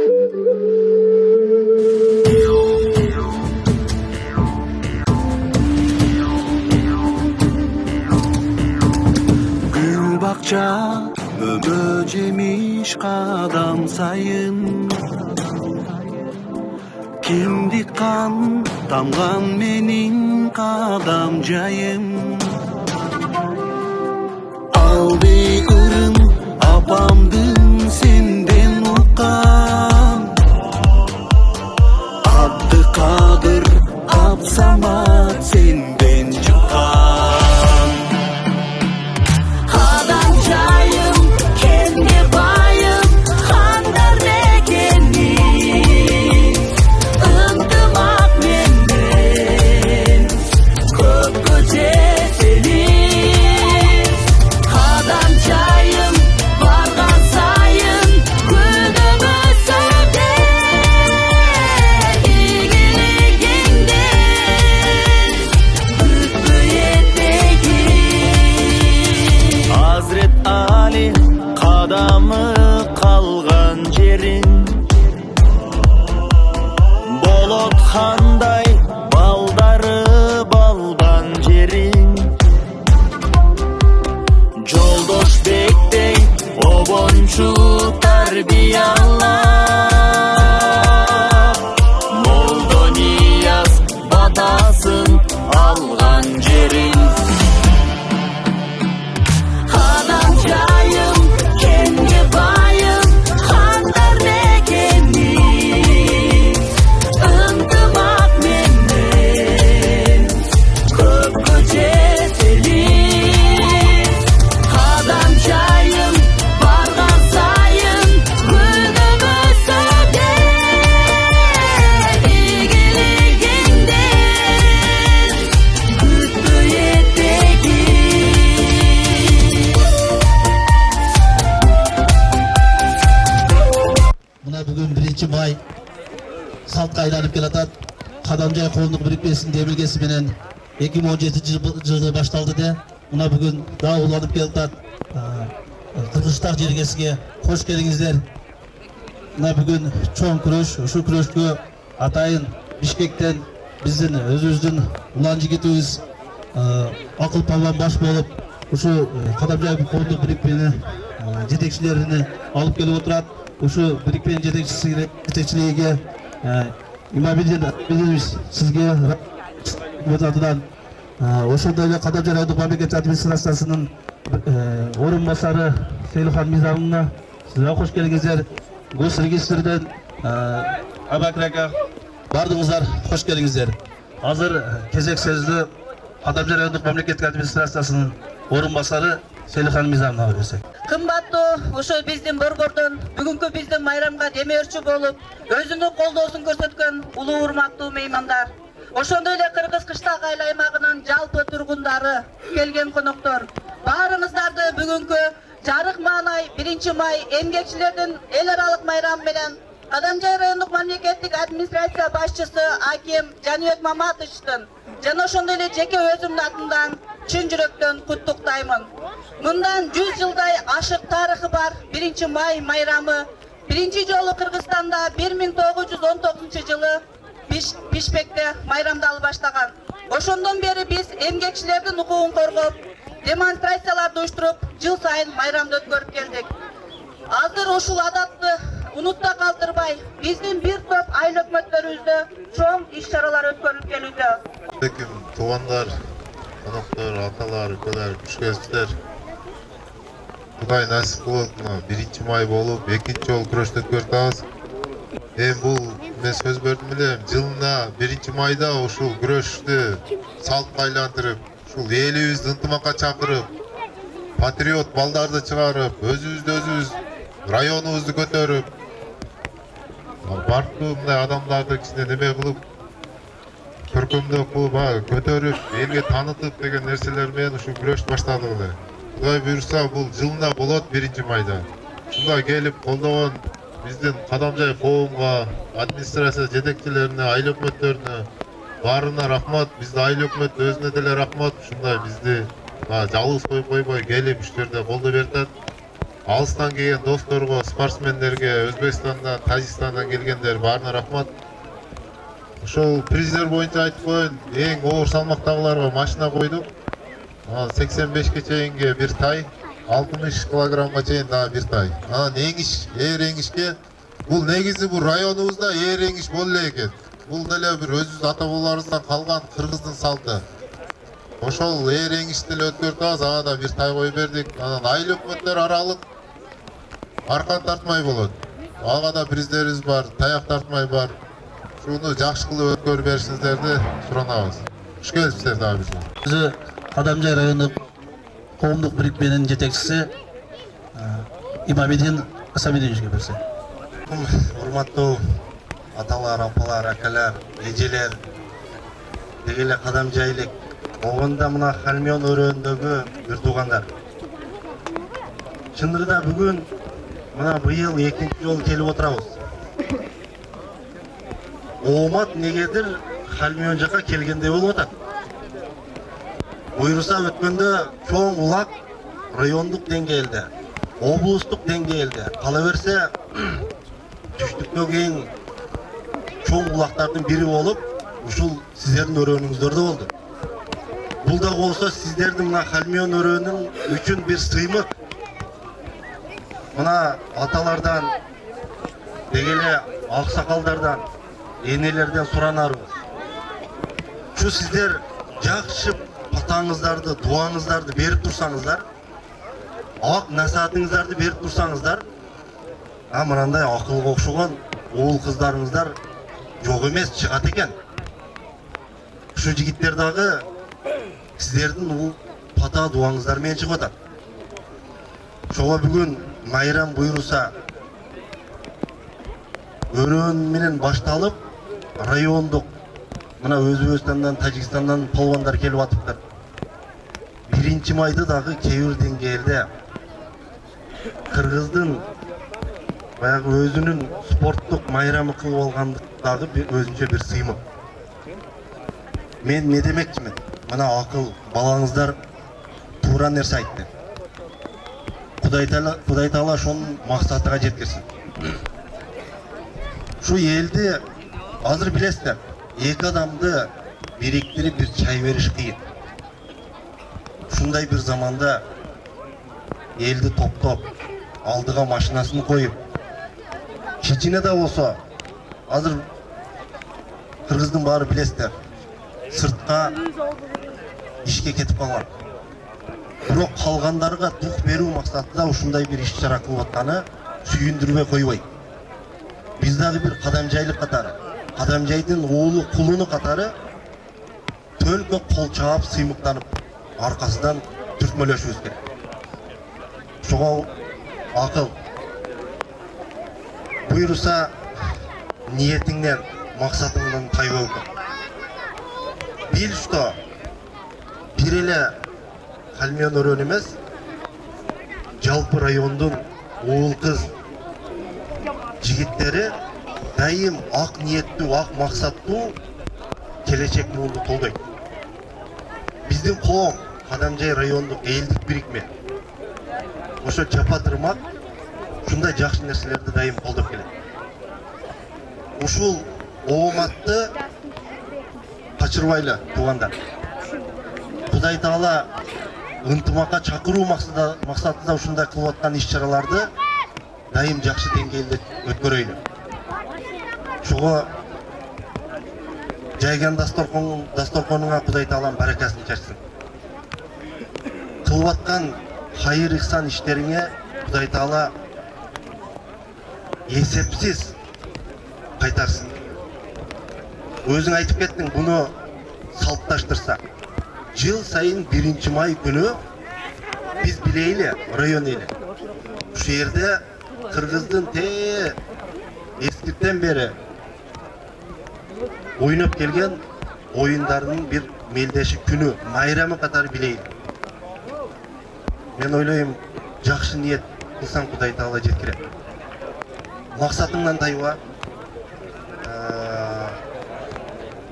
Gül bakça böcemiş kadam sayın. Kimdik kan tamgan menin kadam jayım. Aldı ırım apamdın senden ukan. Abdı kadır apsamat senden çıkan. Adam jayım, kendi bayım, hanдар mekeni. Ынтымақ менен көпкө жетелик. Адам жайым, барган сайын күнүмүзсөдө ийгилигиңди күткү этегим. Hazret Ali kadamı kalgan jerin. Bolot Xanday baldarı balban jerin. Joldoş Bek'tey obonçu tarbiyalap. Moldo Niyaz batasın algan jerin. Adam jayım, kendi bayım, hanдар mekeni. Ынтымақ менен көпкө жетелик. Адам жайым, барган сайын күнүмүзсөдө ийгилигиңди күткү этегим. Muna bugün 1 may saltqa aylanıp kelatат. Kadamjay Коомдук бирикмесинин демилгеси менен 2017-жылы башталды де. Muna bugün daha уланып kelatат. Кыргызстан жергесиге кош келиңиздер. Muna bugün чоң күрөш, ушул күрөшкө атайын Бишкектен биздин өзүбүздүн улан жигитибиз акыл паллан баш болуп, ушу Kadamjay Коомдук бирикменин жетекчилеrini алып келип отурат. Ушу бирикменин жетекчилигиге Имамидин сизге атынан ошондой эле Kadamjay райондук мамлекеттик администрациясынын орун басары Сейлхан Мизамовна, сизге кош келиңиздер. Гос регистрден Абакрака бардыңыздар, кош келиңиздер. Азыр кезек сөздү Kadamjay райондук мамлекеттик администрациясынын орун басары Сейлхан Мизамовнага берсек. Кымбаттуу ошол биздин борбордон бүгүнкү биздин майрамга демеушчү болуп, өзүнүн колдоосун көрсөткөн улуу урматтуу меймандар, ошондой эле Кыргыз Кыштак айыл аймагынын жалпы тургундары, келген коноктор, баарыңыздарды бүгүнкү жарык маанай 1 май эмгекчилердин эл аралык майрамы менен Kadamjay райондук мамлекеттик администрация башчысы Аким Жаныбек Маматовичтин жана ошондой эле жеке өзүмдүн атымдан чын жүрөктөн куттуктаймын. Мындан 100 жылдай ашык тарыхы бар 1 май майрамы биринчи жолу Кыргызстанда 1919-жылы Бишкекте майрамдалып баштаган. Ошондон бери биз эмгекчилердин укугун коргоп, демонстрацияларды уюштуруп, жыл сайын майрамды өткөрүп келдик. Азыр ушул адатты унутта калтырбай, биздин бир топ айыл өкмөттөрүбүздө чоң иш-чаралар өткөрүлүп келүүдө. Туугандар, коноктор, аталар, өлкөлөр, туш келипсиздер. Кудай насип кылып, 1 май болуп, экинчи жолу күрөштү өткөрүп. Бул мен сөз бердим эле, жылына 1 майда ушул күрөштү салтка айлантырып, ушул элибизди ынтымакка чакырып, патриот балдарды чыгарып, өзүбүз районубузду көтөрүп, бардык мындай адамдарды кичине неме кылып, көркөмдөө кылып, көтөрүп, элге таанытып деген нерселер менен ушул күрөштү баштадык эле. Кудай буйрса, бул жылына болот 1 майда. Ушунда келип колдогон биздин Kadamjay коомго, администрация жетекчилерине, айыл өкмөттөрүнө баарына рахмат. Бизди айыл өкмөт өзүнө деле рахмат. Ушундай бизди жалгыз коюп койбой келип ушул жерде колдоо берип атат. алыстан келген досторго, спортсмендерге, Өзбекстандан, Тажикстандан келгендер баарына рахмат. Ошол приздер боюнча айтып коеюн, эң оор салмактагыларга машина койдук. 85ке чейинге бир тай, 60 килограммга чейин дагы бир тай. Анан эңиш, эңишке бул негизи бул районубузда эңиш боло эле экен. Бул деле бир өзүбүз ата бабаларыбыздан калган кыргыздын салты. Ошол эңишти эле өткөртөбүз, ага да бир тай коюп бердик. Анан айыл өкмөттөр аралык аркан тартмай болот. Ага да приздерибиз бар, таяк тартмай бар. Шуну жакшы кылып өткөрүп беришиңиздерди суранабыз. Куш келипсиздер дагы бизге. Өзү Кадамжай райондук коомдук бирикменин жетекчиси Имамидин Асамидиновичке берсе. Урматтуу аталар, апалар, акалар, эжелер, дегеле Кадамжайлык огонда мына Халмион өрөөнүндөгү бир туугандар. Чындыгында бүгүн мына быйыл экинчи жолу келип отурабыз. Оомат негедир Халмион жака келгендей болуп атат. Буйруса өткөндө чоң улак райондук деңгээлде, облустук деңгээлде, кала берсе түштүктөгү эң чоң улактардын бири болуп, ушул сиздердин өрөөнүңүздөрдө болду. Бул да болсо сиздердин мына Халмион өрөөнүн үчүн бир сыймык. Мына аталардан, дегеле аксакалдардан, энелерден суранарыбыз. Şu сиздер жакшы патаңыздарды, дуаңыздарды берип турсаңыздар, ак насаатыңыздарды берип турсаңыздар, мынандай акылга окшогон уул кыздарыңыздар жок эмес, чыгат экен. Şu жигиттер дагы сиздердин уул пата дуаңыздар менен чыгып атат. Ошого бүгүн майрам буйруса өрөөн менен башталып, райондук мына Өзбекстандан, Тажикстандан полвандар келип атыптыр. 1 майды дагы кээ бир деңгээлде кыргыздын баягы өзүнүн спорттук майрамы кылып алгандык дагы өзүнчө бир сыймык. Мен не демекчимин? Мына акыл балаңыздар туура нерсе айтты. Кудай Таала ошонун максатыга жеткирсин. Şu элди азыр билесиздер, эки адамды бириктирип бир чай бериш кыйын. Ушундай бир заманда элди топтоп, алдыга машинасын коюп, кичине да болсо, азыр кыргыздын баары билесиздер, сыртка ишке кетип калган. Бирок калгандарга дух берүү максатында ушундай бир иш чара кылып атканы сүйүндүрбөй койбойт. Биз дагы бир Кадамжайлык катары, Кадамжайдын уулу кулуну катары төлкө кол чаап, сыймыктанып, аркасынан түртмөлөшүбүз керек. Ошого акыл буйруса ниетиңден, максатыңдан тайбоо экен. Бил, что бир эле Халмион өрөөн эмес, жалпы райондун уул кыз жигиттери дайым ак ниеттүү, ак максаттуу келечек муунду колдойт. Биздин коом Кадамжай райондук элдик бирикме ошо жапа-тырмак ушундай жакшы нерселерди дайым колдоп келет. Ушул ооматты качырбайлы туугандар. Кудай Таала ынтымакка чакыруу максатында ушундай кылып аткан иш-чараларды дайым жакшы деңгээлде өткөрөйлү. Ошого жайган дасторконуңа Кудай Таалам баракасын чачсын. Кылып аткан хайыр ихсан иштериңе Кудай Таала эсепсиз кайтарсын. Өзүң айтып кеттиң, буну салтташтырсак, жыл сайын 1 май күнү биз билейли, район эли. Ушу жерде кыргыздын эскиртен бери ойноп келген оюндардын бир мелдеши күнү, майрамы катары билейли. Мен ойлойм, жакшы ниет кылсаң Кудай Таала жеткирет. Максатыңдан тайба,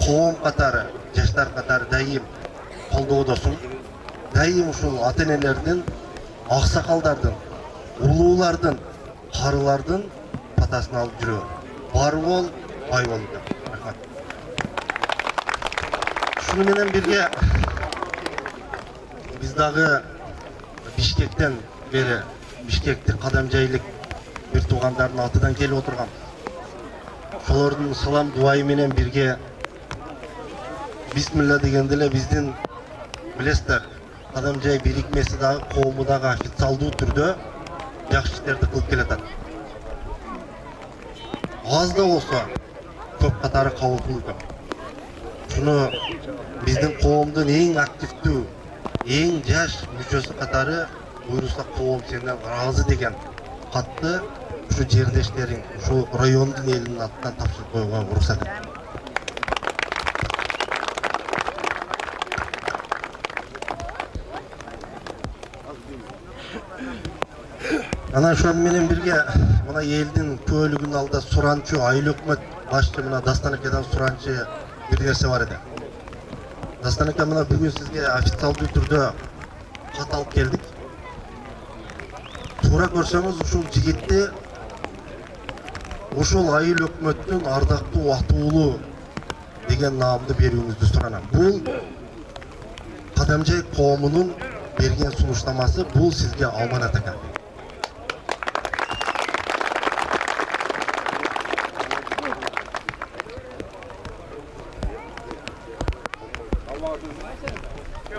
коом катары, жаштар катары дайым колдоодосуң. Дайым ушул ата-энелердин, аксакалдардын, улуулардын, карылардын батасын алып жүрөбүз. Бар бол, бай бол деп. Рахмат. Шуну менен бирге биз дагы Бишкектен бери Бишкектик кадамжайлык бир туугандардын атынан келип отурган. Шолордун салам дуайы менен бирге бисмилла дегенде эле биздин билесиздер, Кадамжай бирикмеси дагы коому дагы официалдуу түрдө жакшы иштерди кылып келатат. Аз да болсо көп катары кабыл кылып. Шуну биздин коомдун эң активдүү, эң жаш мүчөсү катары буйруса коом сенден ыраазы деген катты ушу жердештериң, ушу райондун элинин атынан тапшырып коюуга уруксат эт. Ana şu menен birge mına elдің көөлүгүнүн алда суранчы айыл өкмөт башчы мына Дастан акедан суранчы бир нерсе бар эди. Дастан аке мына бүгүн сизге официалдуу түрдө кат алып келдик. Туура көрсөңүз ушул жигитти ушул айыл өкмөттүн ардактуу атуулу деген наамды берүүңүздү суранам. Бул Кадамжай коомунун берген сунуштамасы, бул сизге аманат экен.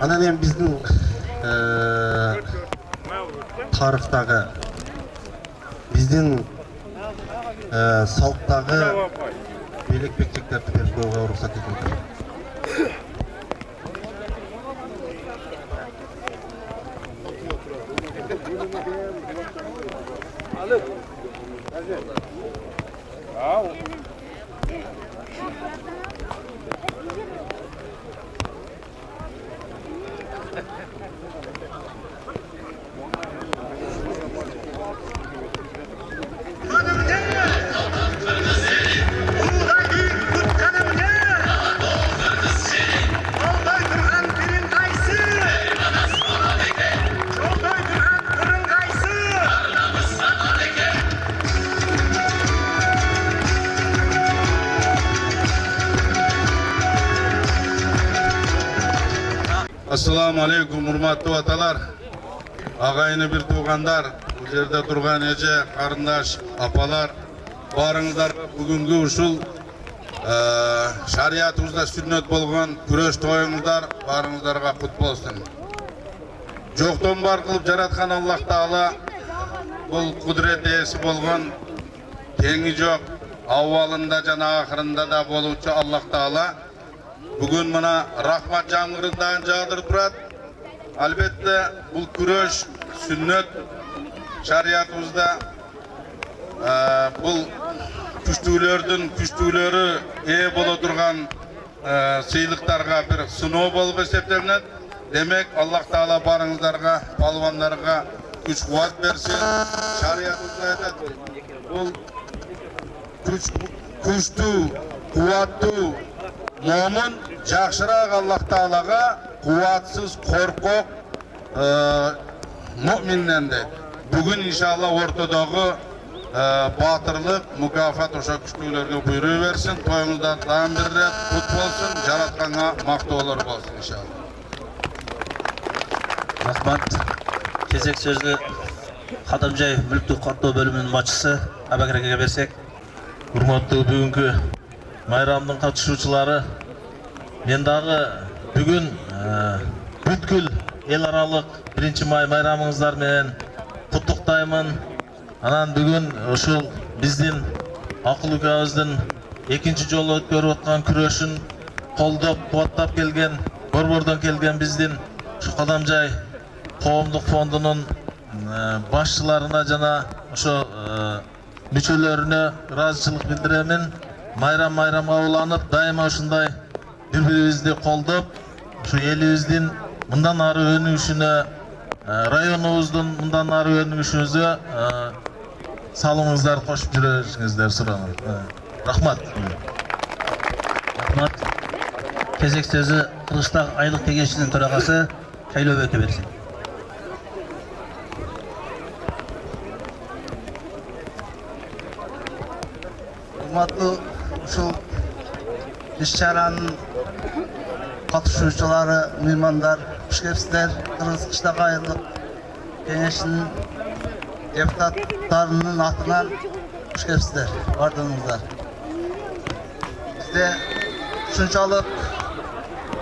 Анан эми биздин тарыхтагы, биздин салттагы белек бекчектерди берип коюуга уруксат этиңиздер. Assalamu alaikum, урматтуу аталар, агайыны бир туугандар, бул жерде турган эже, карындаш, апалар, барыңыздарга бүгүнкү ушул шариятыбызда сүннөт болгон күрөш тоюңуздар барыңыздарга кут болсун. Жоктон бар кылып жараткан Аллах Таала бул кудрет ээси болгон, теңи жок, аввалында жана акырында да болуучу Аллах Таала бүгүн мына рахмат жамгырын жаадырып турат. Албетте бул күрөш сүннөт шариятыбызда бул күчтүүлөрдүн күчтүүлөрү ээ боло турган сыйлыктарга бир сыноо болуп эсептелинет. Демек Аллах Таала барыңыздарга, палвандарга күч кубат берсин. Шариятыбызда айтат, бул күчтүү, кубаттуу момун жакшыраак Аллах Таалага кубатсыз, коркок муъминден дейт. Бүгүн иншалла ортодогу батырлык, мукафат ошо күчтүүлөргө буйруу берсин. Тоюңуздан дагы бир рет кут болсун, жаратканга мактоолор болсун иншалла. Рахмат. Кезек сөздү Кадамжай мүлктүк каттоо бөлүмүнүн башчысы Абакереге берсек. Урматтуу бүгүнкү майрамдын катышуучулары, мен дагы бүгүн бүткүл эл аралык 1 май майрамыңыздар менен куттуктаймын. Анан бүгүн ушул биздин акыл укабыздын экинчи жолу өткөрүп аткан күрөшүн колдоп, кубаттап келген, борбордон келген биздин ушу Кадамжай коомдук фондунун башчыларына жана ошо мүчөлөрүнө ыраазычылык билдиремин. Майрамга уланып, дайыма ушундай бири-бирибизди колдоп, ушу элибиздин мындан ары өнүгүшүнө, районубуздун мындан ары өнүгүшүнүзгө салымыңыздар кошуп жүрөңүздөр суранам. Рахмат. Рахмат. Кезек сөзү Кыргызстан айлык кеңешинин төрагасы Шайлообекке берсин. урматтуу ушул иш-чаранын катышуучулары, меймандар, хуш келипсиздер. Кыргыз Кыштак айылдык кеңешинин депутаттарынын атынан хуш келипсиздер, бардыгыңыздар. Бизде ушунчалык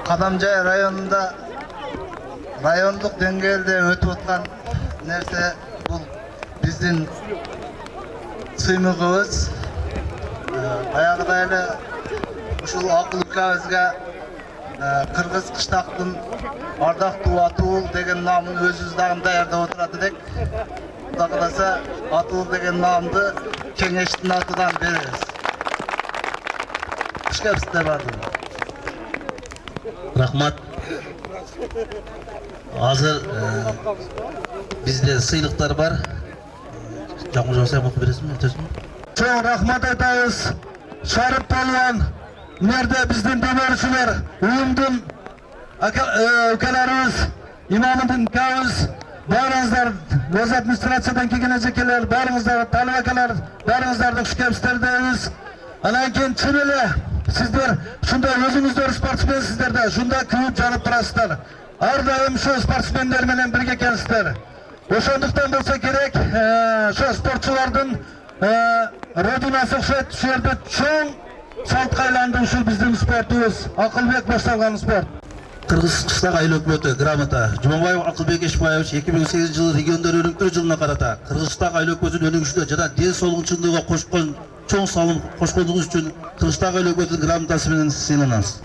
Кадамжай районунда райондук деңгээлде өтүп аткан нерсе бул биздин сыймыгыбыз. Баягыдай эле ушул акыл укабызга Кыргыз Кыштактын ардактуу Атуул деген намын өзүбүз дагы даярдап отурат элек. Кудай кааласа Атуул деген намды кеңештин атынан беребиз. Хуш келипсиздер бардыгы. Рахмат. Азыр бизде сыйлыктар бар. Жаңы жасап окуп бересизби, өтөсүңбү? Чоң рахмат айтабыз. Шарып Палуан, мэрде биздин демөрчүлөр, уюмдун өлкөлөрүбүз, имамдын кабыз, баарыңыздар, өз администрациядан келген эжекелер, баарыңыздар, талабакалар, баарыңыздарды хуш келипсиздер дейбиз. Анан кийин чын эле сиздер ушундай өзүңүздөр спортсменсиздер да, ушундай күйүп жанып турасыздар. Ар дайым ошо спортсмендер менен бирге экенсиздер. Ошондуктан болсо керек, ошо спортчулардын родинасы окшойт, ушул жерде чоң салтка айланды ушул биздин спортубуз, Акылбек башталган спорт. Кыргыз Кыштак айыл өкмөтү грамота Жумабаев Акылбек Эшбаевич 2008 жылы региондор өнүктүрүү жылына карата Кыргыз Кыштак айыл өкмөтүнүн өнүгүшүнө жана ден соолугун чындыгына кошкон чоң салым кошкондугуңуз үчүн Кыргыз Кыштак айыл өкмөтүнүн грамотасы менен сыйланабыз.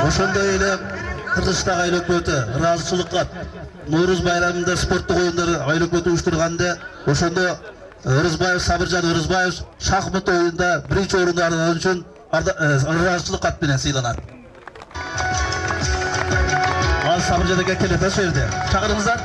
Ошондой эле Кыргыз Кыштак айыл өкмөтү ыраазычылык кат Нооруз байрамында спорттук оюндар айыл өкмөтү уюштурганда ошондо Өрүзбаев Сабыржан Өрүзбаев шахмат оюнунда биринчи орунду алган үчүн ыраазычылык кат менен сыйланат. Ал Сабыржан эке келет ошол жерде. Чакырыңыздар.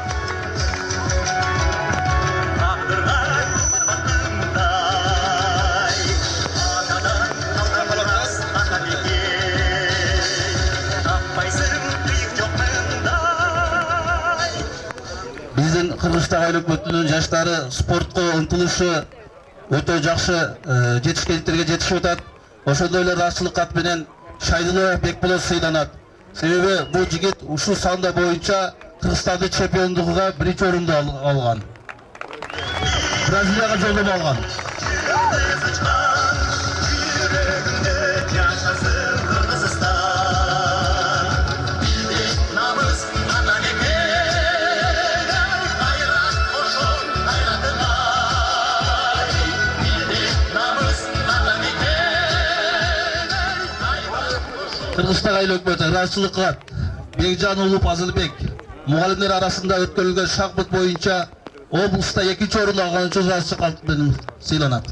Биздин Кыргыз Кыштак айыл өкмөтүнүн жаштары спортко умтулушу өтө жакшы жетишкендиктерге жетишип атат. Ошондой эле ыраазычылык кат менен Шайдулла Бекболот сыйланат. Себеби бул жигит ушул санда боюнча Кыргызстандын чемпиондугуна биринчи орунду алган. Бразилияга жолдомо алган. Кыргыз Кыштак айыл өкмөтү ыраазычылык кат Бекжан уулу Пазылбек мугалимдер арасында өткөрүлгөн шахмат боюнча облуста 2-чи орунду алган үчүн ыраазычылык кат менен сыйланат.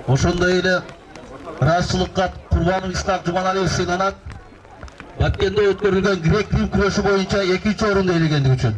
Ошондой эле ыраазычылык кат Курбанов Исхак Жуманалиев сыйланат. Баткенде өткөрүлгөн грек-рим күрөшү боюнча 2-чи орунду ээлегендиги үчүн.